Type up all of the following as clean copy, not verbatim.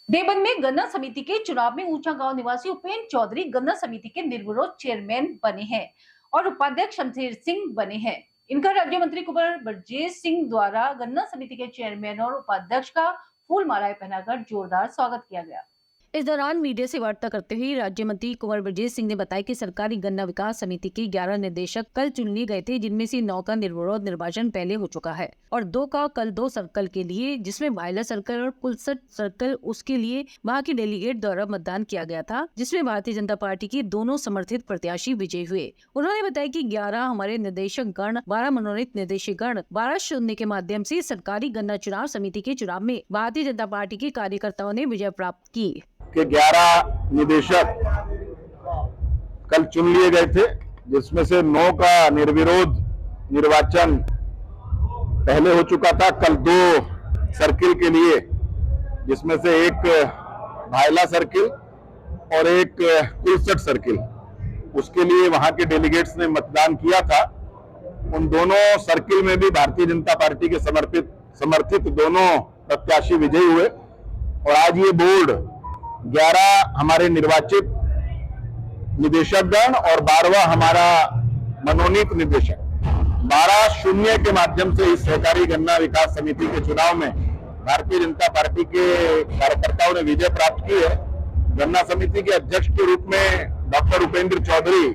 देवबंद में गन्ना समिति के चुनाव में ऊंचा गांव निवासी उपेंद्र चौधरी गन्ना समिति के निर्विरोध चेयरमैन बने हैं और उपाध्यक्ष शमशेर सिंह बने हैं। इनका राज्य मंत्री कुंवर ब्रजेश सिंह द्वारा गन्ना समिति के चेयरमैन और उपाध्यक्ष का फूल मालाएं पहनाकर जोरदार स्वागत किया गया। इस दौरान मीडिया से वार्ता करते हुए राज्य मंत्री कुंवर ब्रजेश सिंह ने बताया कि सरकारी गन्ना विकास समिति के 11 निर्देशक कल चुन लिए गए थे, जिनमें से 9 का निर्विरोध निर्वाचन पहले हो चुका है और 2 का कल 2 सर्कल के लिए, जिसमें भायला सर्कल और कुलसट सर्कल, उसके लिए वहां के डेलीगेट द्वारा मतदान किया गया था, जिसमें भारतीय जनता पार्टी के दोनों समर्थित प्रत्याशी विजयी हुए। उन्होंने बताया कि 11 हमारे निर्देशक गण, 12 मनोनीत निर्देशक गण, 12 शून्य के माध्यम से सरकारी गन्ना चुनाव समिति के चुनाव में भारतीय जनता पार्टी के कार्यकर्ताओं ने विजय प्राप्त की। के 11 निदेशक कल चुन लिए गए थे, जिसमें से 9 का निर्विरोध निर्वाचन पहले हो चुका था। कल 2 सर्किल के लिए, जिसमें से एक भायला सर्किल और एक कुलसट सर्किल, उसके लिए वहां के डेलीगेट्स ने मतदान किया था। उन दोनों सर्किल में भी भारतीय जनता पार्टी के समर्थित दोनों प्रत्याशी विजयी हुए और आज ये बोर्ड 11 हमारे निर्वाचित निदेशकगण और 12वां हमारा मनोनीत निदेशक, 12 शून्य के माध्यम से इस सहकारी गन्ना विकास समिति के चुनाव में भारतीय जनता पार्टी के कार्यकर्ताओं ने विजय प्राप्त की है। गन्ना समिति के अध्यक्ष के रूप में डॉक्टर उपेंद्र चौधरी,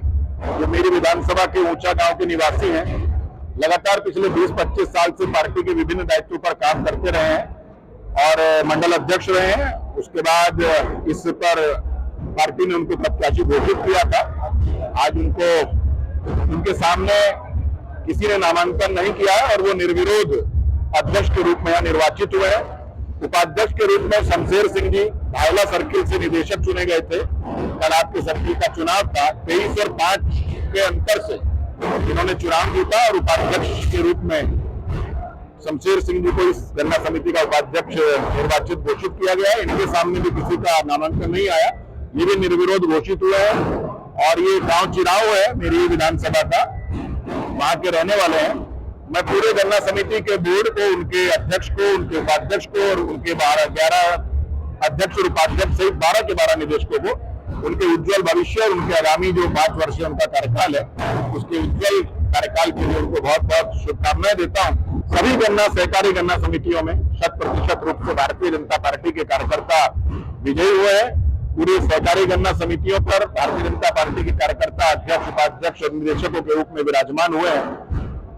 जो मेरी विधानसभा के ऊंचा गांव के निवासी हैं, लगातार पिछले 20-25 साल से पार्टी के विभिन्न दायित्वों पर काम करते रहे हैं और मंडल अध्यक्ष रहे हैं। उसके बाद इस पर पार्टी ने उनको प्रत्याशी घोषित किया था। आज उनके सामने किसी ने नामांकन नहीं किया है और वो निर्विरोध अध्यक्ष के रूप में यहाँ निर्वाचित हुए हैं। उपाध्यक्ष के रूप में शमशेर सिंह जी भायला सर्किल से निदेशक चुने गए थे। कल आपके सर्किल का चुनाव था, 23 और 5 के अंतर से इन्होंने चुनाव जीता और उपाध्यक्ष के रूप में शमशेर सिंह जी को इस गन्ना समिति का उपाध्यक्ष निर्वाचित घोषित किया गया है। इनके सामने भी किसी का नामांकन नहीं आया, ये भी निर्विरोध घोषित हुए हैं और ये गांव चिराव है मेरी विधानसभा का, वहां के रहने वाले हैं। मैं पूरे गन्ना समिति के बोर्ड को, उनके अध्यक्ष को, उनके उपाध्यक्ष को और उनके 11 अध्यक्ष और उपाध्यक्ष सहित 12 के 12 निदेशकों को उनके उज्जवल भविष्य और उनके आगामी जो 5 वर्ष उनका कार्यकाल है, उसके उज्जवल कार्यकाल के लिए उनको बहुत बहुत शुभकामनाएं देता हूँ। सभी सहकारी गन्ना समितियों में 100% रूप से भारतीय जनता पार्टी के कार्यकर्ता विजयी हुए हैं। पूरी सहकारी गन्ना समितियों पर भारतीय जनता पार्टी के कार्यकर्ता अध्यक्ष, उपाध्यक्ष और निदेशकों के रूप में विराजमान हुए हैं।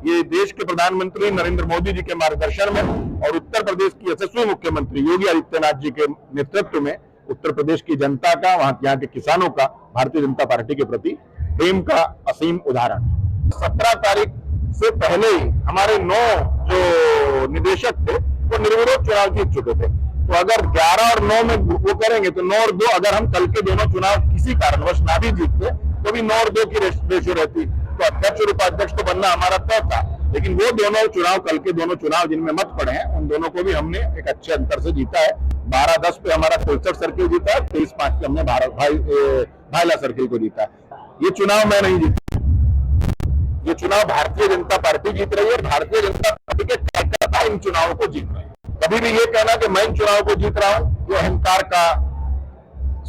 ये देश के प्रधानमंत्री नरेंद्र मोदी जी के मार्गदर्शन में और उत्तर प्रदेश की यशस्वी मुख्यमंत्री योगी आदित्यनाथ जी के नेतृत्व में उत्तर प्रदेश की जनता का, यहाँ के किसानों का भारतीय जनता पार्टी के प्रति प्रेम का असीम उदाहरण। 17 तारीख से पहले ही हमारे 9 जो निदेशक थे वो निर्विरोध चुनाव जीत चुके थे। तो अगर 11 और 9 में वो करेंगे तो 9 और 2, अगर हम कल के दोनों चुनाव किसी कारणवश ना भी जीतते तो भी 9 और 2 की रेशो रहती, तो अध्यक्ष और उपाध्यक्ष तो बनना हमारा तय था। लेकिन वो दोनों चुनाव, कल के दोनों चुनाव जिनमें मत पड़े हैं, उन दोनों को भी हमने एक अच्छे अंतर से जीता है। 12-10 पे हमारा कुलसट सर्किल जीता है, 23-5 पे हमने भायला सर्किल को जीता है। ये चुनाव मैं नहीं जीता, ये चुनाव भारतीय जनता पार्टी जीत रही है और भारतीय जनता पार्टी के कार्यकर्ता इन चुनावों को जीत रहे हैं। कभी भी ये कहना कि मैं इन चुनाव को जीत रहा हूं, ये अहंकार का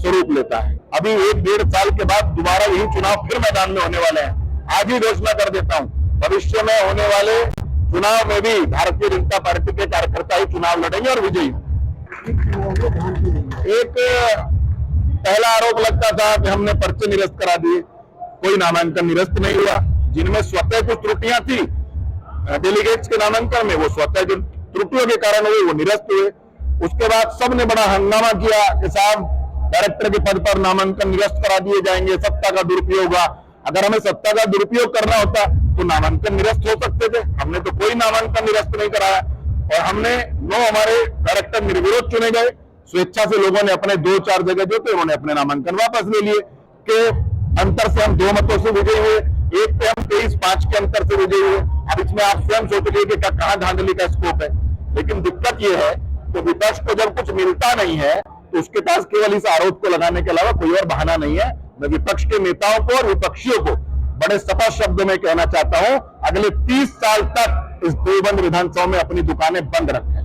स्वरूप लेता है। अभी 1-1.5 साल के बाद दोबारा यही चुनाव फिर मैदान में होने वाले हैं। आज ही घोषणा कर देता हूं, भविष्य में होने वाले चुनाव में भी भारतीय जनता पार्टी के कार्यकर्ता ही चुनाव लड़ेंगे और विजयी। एक पहला आरोप लगता था कि हमने पर्चे निरस्त करा दिए, कोई नामांकन निरस्त नहीं हुआ। जिनमें स्वतः कुछ त्रुटियां थी डेलीगेट्स के नामांकन में, वो स्वतः जो त्रुटियों के कारण हुए वो निरस्त हुए। उसके बाद सबने बड़ा हंगामा किया कि साहब डायरेक्टर के पद पर नामांकन निरस्त करा दिए जाएंगे, सत्ता का दुरुपयोग होगा। अगर हमें सत्ता का दुरुपयोग करना होता तो नामांकन निरस्त हो सकते थे, हमने तो कोई नामांकन निरस्त नहीं कराया और हमने 9 हमारे डायरेक्टर निर्विरोध चुने गए। स्वेच्छा से लोगों ने अपने 2-4 जगह जो थे उन्होंने अपने नामांकन वापस ले लिए कि अंतर से हम 2 मतों से विजयी हुए, एक पे हम 23-5 के अंतर से विजयी हुए। अब इसमें आप स्वयं सोचिए कि कहां धांधली का स्कोप है। लेकिन दिक्कत यह है कि विपक्ष को जब कुछ मिलता नहीं है तो उसके पास केवल इस आरोप को लगाने के अलावा कोई और बहाना नहीं है। मैं विपक्ष के नेताओं को और विपक्षियों को बड़े स्पष्ट शब्दों में कहना चाहता हूं, अगले 30 साल तक इस देवबंद विधानसभा में अपनी दुकानें बंद रखें।